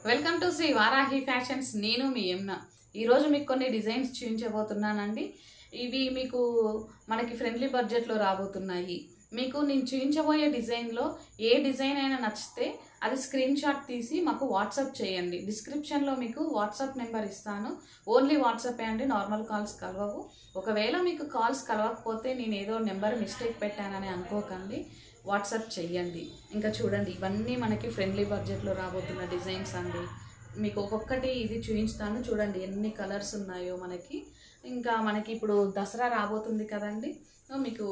Welcome to Shri Varahi fashions. నేను మీ యమున. ఈరోజు మీకు కొన్ని డిజైన్స్ చూపించబోతున్నానండి. ఇవి మీకు మనకి ఫ్రెండ్లీ బడ్జెట్లో రాబోతున్నాయి. మీకు నేను చూపించబోయే డిజైన్లో ఏ డిజైన్ అయినా నచ్చితే అది స్క్రీన్ షాట్ తీసి మాకు వాట్సాప్ చేయండి. డిస్క్రిప్షన్లో మీకు వాట్సాప్ నెంబర్ ఇస్తాను. ఓన్లీ వాట్సాప్ అండి, నార్మల్ కాల్స్ కలవవు. ఒకవేళ మీకు కాల్స్ కలవకపోతే నేను ఏదో నెంబర్ మిస్టేక్ పెట్టానని అనుకోకండి, వాట్సాప్ చెయ్యండి. ఇంకా చూడండి, ఇవన్నీ మనకి ఫ్రెండ్లీ బడ్జెట్లో రాబోతున్న డిజైన్స్ అండి. మీకు ఒక్కొక్కటి ఇది చూపిస్తాను. చూడండి ఎన్ని కలర్స్ ఉన్నాయో మనకి. ఇంకా మనకి ఇప్పుడు దసరా రాబోతుంది కదండి, మీకు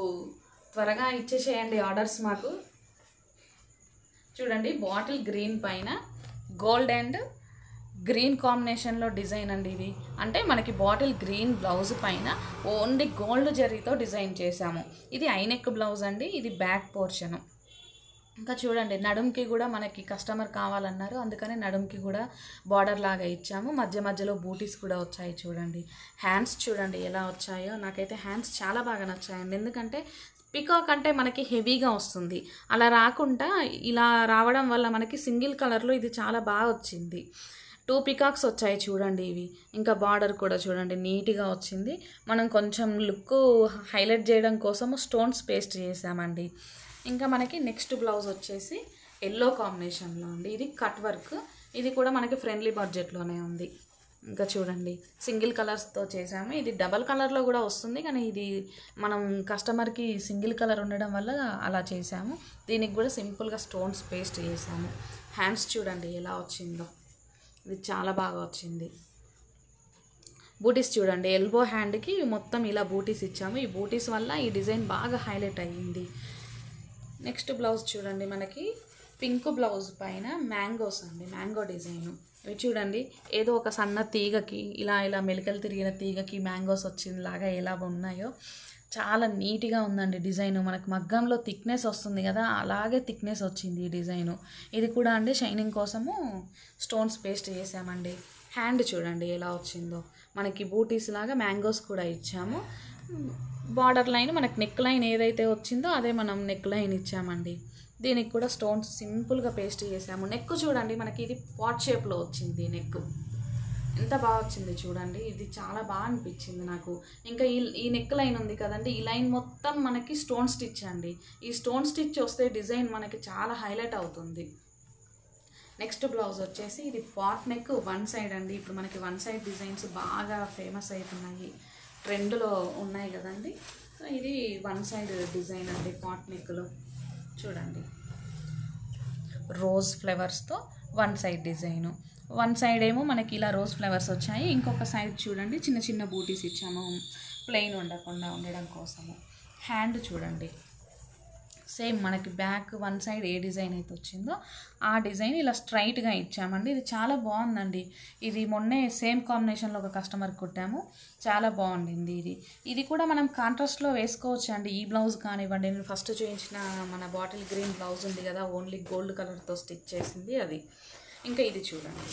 త్వరగా ఇచ్చేసేయండి ఆర్డర్స్ మాకు. చూడండి, బాటిల్ గ్రీన్ పైన గోల్డ్ అండ్ గ్రీన్ కాంబినేషన్లో డిజైన్ అండి. ఇది అంటే మనకి బాటిల్ గ్రీన్ బ్లౌజ్ పైన ఓన్లీ గోల్డ్ జరీతో డిజైన్ చేశాము. ఇది ఐనెక్ బ్లౌజ్ అండి, ఇది బ్యాక్ పోర్షను. ఇంకా చూడండి, నడుంకి కూడా మనకి కస్టమర్ కావాలన్నారు, అందుకని నడుంకి కూడా బార్డర్ లాగా ఇచ్చాము. మధ్య మధ్యలో బూటీస్ కూడా వచ్చాయి. చూడండి హ్యాండ్స్, చూడండి ఎలా వచ్చాయో. నాకైతే హ్యాండ్స్ చాలా బాగా నచ్చాయండి, ఎందుకంటే పికాక్ అంటే మనకి హెవీగా వస్తుంది, అలా రాకుండా ఇలా రావడం వల్ల మనకి సింగిల్ కలర్లో ఇది చాలా బాగా వచ్చింది. 2 పికాక్స్ వచ్చాయి చూడండి ఇవి. ఇంకా బార్డర్ కూడా చూడండి నీట్గా వచ్చింది. మనం కొంచెం లుక్ హైలైట్ చేయడం కోసం స్టోన్స్ పేస్ట్ చేసామండి. ఇంకా మనకి నెక్స్ట్ బ్లౌజ్ వచ్చేసి ఎల్లో కాంబినేషన్లో అండి. ఇది కట్ వర్క్, ఇది కూడా మనకి ఫ్రెండ్లీ బడ్జెట్లోనే ఉంది. ఇంకా చూడండి సింగిల్ కలర్స్తో చేసాము. ఇది డబల్ కలర్లో కూడా వస్తుంది, కానీ ఇది మనం కస్టమర్కి సింగిల్ కలర్ ఉండడం వల్ల అలా చేసాము. దీనికి కూడా సింపుల్గా స్టోన్స్ పేస్ట్ చేసాము. హ్యాండ్స్ చూడండి ఎలా వచ్చిందో, ఇది చాలా బాగా వచ్చింది. బూటీస్ చూడండి, ఎల్బో హ్యాండ్కి మొత్తం ఇలా బూటీస్ ఇచ్చాము. ఈ బూటీస్ వల్ల ఈ డిజైన్ బాగా హైలైట్ అయ్యింది. నెక్స్ట్ బ్లౌజ్ చూడండి, మనకి పింక్ బ్లౌజ్ పైన మ్యాంగోస్ అండి, మ్యాంగో డిజైను. ఇవి చూడండి, ఏదో ఒక సన్న తీగకి ఇలా ఇలా మెలికలు తిరిగిన తీగకి మ్యాంగోస్ వచ్చిందిలాగా ఎలా ఉన్నాయో చాలా నీట్గా ఉందండి డిజైను. మనకు మగ్గంలో థిక్నెస్ వస్తుంది కదా, అలాగే థిక్నెస్ వచ్చింది ఈ డిజైను. ఇది కూడా అండి షైనింగ్ కోసము స్టోన్స్ పేస్ట్ చేసామండి. హ్యాండ్ చూడండి ఎలా వచ్చిందో, మనకి బూటీస్ లాగా మ్యాంగోస్ కూడా ఇచ్చాము. బార్డర్ లైన్ మనకి నెక్ లైన్ ఏదైతే వచ్చిందో అదే మనం నెక్ లైన్ ఇచ్చామండి. దీనికి కూడా స్టోన్స్ సింపుల్గా పేస్ట్ చేసాము. నెక్ చూడండి, మనకి ఇది పాట్ షేప్లో వచ్చింది. నెక్ ఎంత బాగా వచ్చింది చూడండి, ఇది చాలా బాగా అనిపించింది నాకు. ఇంకా ఈ నెక్ లైన్ ఉంది కదండి, ఈ లైన్ మొత్తం మనకి స్టోన్ స్టిచ్ అండి. ఈ స్టోన్ స్టిచ్ వస్తే డిజైన్ మనకి చాలా హైలైట్ అవుతుంది. నెక్స్ట్ బ్లౌజ్ వచ్చేసి ఇది పాట్ నెక్ వన్ సైడ్ అండి. ఇప్పుడు మనకి వన్ సైడ్ డిజైన్స్ బాగా ఫేమస్ అవుతున్నాయి, ట్రెండ్లో ఉన్నాయి కదండి. సో ఇది వన్ సైడ్ డిజైన్ అండి. పాట్ నెక్లో చూడండి రోజ్ ఫ్లవర్స్తో one side design. One side ఏమో మనకి ఇలా రోజ్ ఫ్లవర్స్ వచ్చాయి, ఇంకొక సైడ్ చూడండి చిన్న చిన్న బూటీస్ ఇచ్చాము ప్లెయిన్ ఉండకుండా ఉండడం కోసము. హ్యాండ్ చూడండి సేమ్ మనకి బ్యాక్ వన్ సైడ్ ఏ డిజైన్ అయితే వచ్చిందో ఆ డిజైన్ ఇలా స్ట్రైట్గా ఇచ్చామండి. ఇది చాలా బాగుందండి. ఇది మొన్నే సేమ్ కాంబినేషన్లో ఒక కస్టమర్ కుట్టాము, చాలా బాగుండింది. ఇది కూడా మనం కాంట్రాస్ట్లో వేసుకోవచ్చు అండి. ఈ బ్లౌజ్ కానివ్వండి, నేను ఫస్ట్ చూపించిన మన బాటిల్ గ్రీన్ బ్లౌజ్ ఉంది కదా, ఓన్లీ గోల్డ్ కలర్తో స్టిచ్ చేసింది అది. ఇంకా ఇది చూడండి,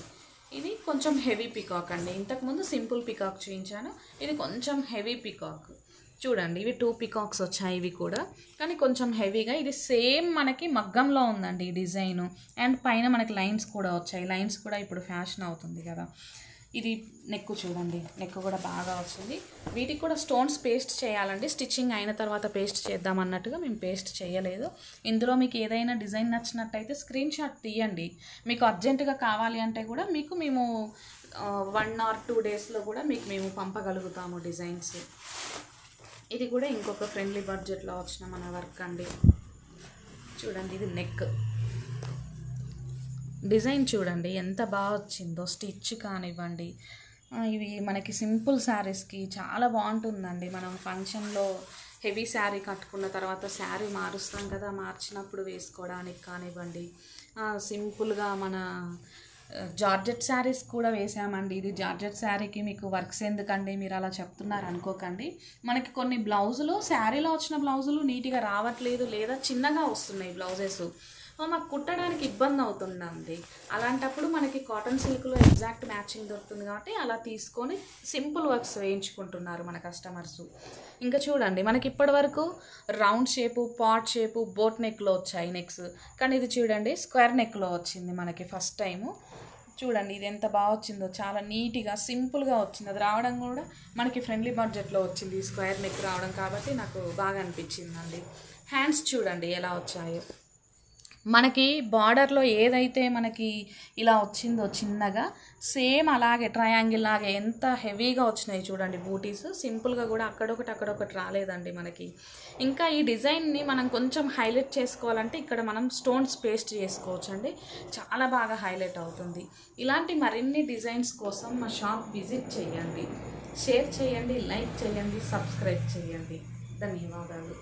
ఇది కొంచెం హెవీ పికాక్ అండి. ఇంతకుముందు సింపుల్ పికాక్ చూపించాను, ఇది కొంచెం హెవీ పికాక్. చూడండి ఇవి 2 పికాక్స్ వచ్చాయి, ఇవి కూడా కానీ కొంచెం హెవీగా. ఇది సేమ్ మనకి మగ్గంలో ఉందండి ఈ డిజైను. అండ్ పైన మనకి లైన్స్ కూడా వచ్చాయి. లైన్స్ కూడా ఇప్పుడు ఫ్యాషన్ అవుతుంది కదా. ఇది నెక్ చూడండి, నెక్ కూడా బాగా వచ్చింది. వీటికి కూడా స్టోన్స్ పేస్ట్ చేయాలండి, స్టిచ్చింగ్ అయిన తర్వాత పేస్ట్ చేద్దాం అన్నట్టుగా మేము పేస్ట్ చేయలేదు. ఇందులో మీకు ఏదైనా డిజైన్ నచ్చినట్టయితే స్క్రీన్ షాట్ తీయండి. మీకు అర్జెంటుగా కావాలి అంటే కూడా మీకు మేము 1 or 2 డేస్లో కూడా మీకు మేము పంపగలుగుతాము డిజైన్స్. ఇది కూడా ఇంకొక ఫ్రెండ్లీ బడ్జెట్లో వచ్చిన మన వర్క్ అండి. చూడండి ఇది నెక్ డిజైన్ చూడండి ఎంత బాగా వచ్చిందో, స్టిచ్ కానివ్వండి. ఇవి మనకి సింపుల్ శారీస్కి చాలా బాగుంటుందండి. మనం ఫంక్షన్లో హెవీ శారీ కట్టుకున్న తర్వాత శారీ మారుస్తాం కదా, మార్చినప్పుడు వేసుకోవడానికి కానివ్వండి. సింపుల్గా మన జార్జెట్ శారీస్ కూడా వేసామండి. ఇది జార్జెట్ శారీకి మీకు వర్క్స్ ఎందుకండి మీరు అలా చెప్తున్నారు అనుకోకండి. మనకి కొన్ని బ్లౌజులు శారీలో వచ్చిన బ్లౌజులు నీట్గా రావట్లేదు, లేదా చిన్నగా వస్తున్నాయి బ్లౌజెస్, మాకు కుట్టడానికి ఇబ్బంది అవుతుందండి. అలాంటప్పుడు మనకి కాటన్ సిల్క్లో ఎగ్జాక్ట్ మ్యాచింగ్ దొరుకుతుంది కాబట్టి అలా తీసుకొని సింపుల్ వర్క్స్ వేయించుకుంటున్నారు మన కస్టమర్స్. ఇంకా చూడండి మనకి ఇప్పటి వరకు round shape, pot shape, boat నెక్లో వచ్చాయి నెక్స్, కానీ ఇది చూడండి స్క్వేర్ నెక్లో వచ్చింది మనకి ఫస్ట్ టైము. చూడండి ఇది ఎంత బాగా వచ్చిందో, చాలా నీట్గా సింపుల్గా వచ్చింది. అది రావడం కూడా మనకి ఫ్రెండ్లీ బడ్జెట్లో వచ్చింది, స్క్వేర్ నెక్ రావడం కాబట్టి నాకు బాగా అనిపించిందండి. హ్యాండ్స్ చూడండి ఎలా వచ్చాయో. మనకి బార్డర్లో ఏదైతే మనకి ఇలా వచ్చిందో చిన్నగా, సేమ్ అలాగే ట్రయాంగిల్ లాగే ఎంత హెవీగా వచ్చినాయి చూడండి బూటీస్. సింపుల్గా కూడా అక్కడొకటి రాలేదండి మనకి. ఇంకా ఈ డిజైన్ని మనం కొంచెం హైలైట్ చేసుకోవాలంటే ఇక్కడ మనం స్టోన్స్ పేస్ట్ చేసుకోవచ్చు అండి, చాలా బాగా హైలైట్ అవుతుంది. ఇలాంటి మరిన్ని డిజైన్స్ కోసం మా షాప్ విజిట్ చేయండి, షేర్ చేయండి, లైక్ చేయండి, సబ్స్క్రైబ్ చేయండి. ధన్యవాదాలు.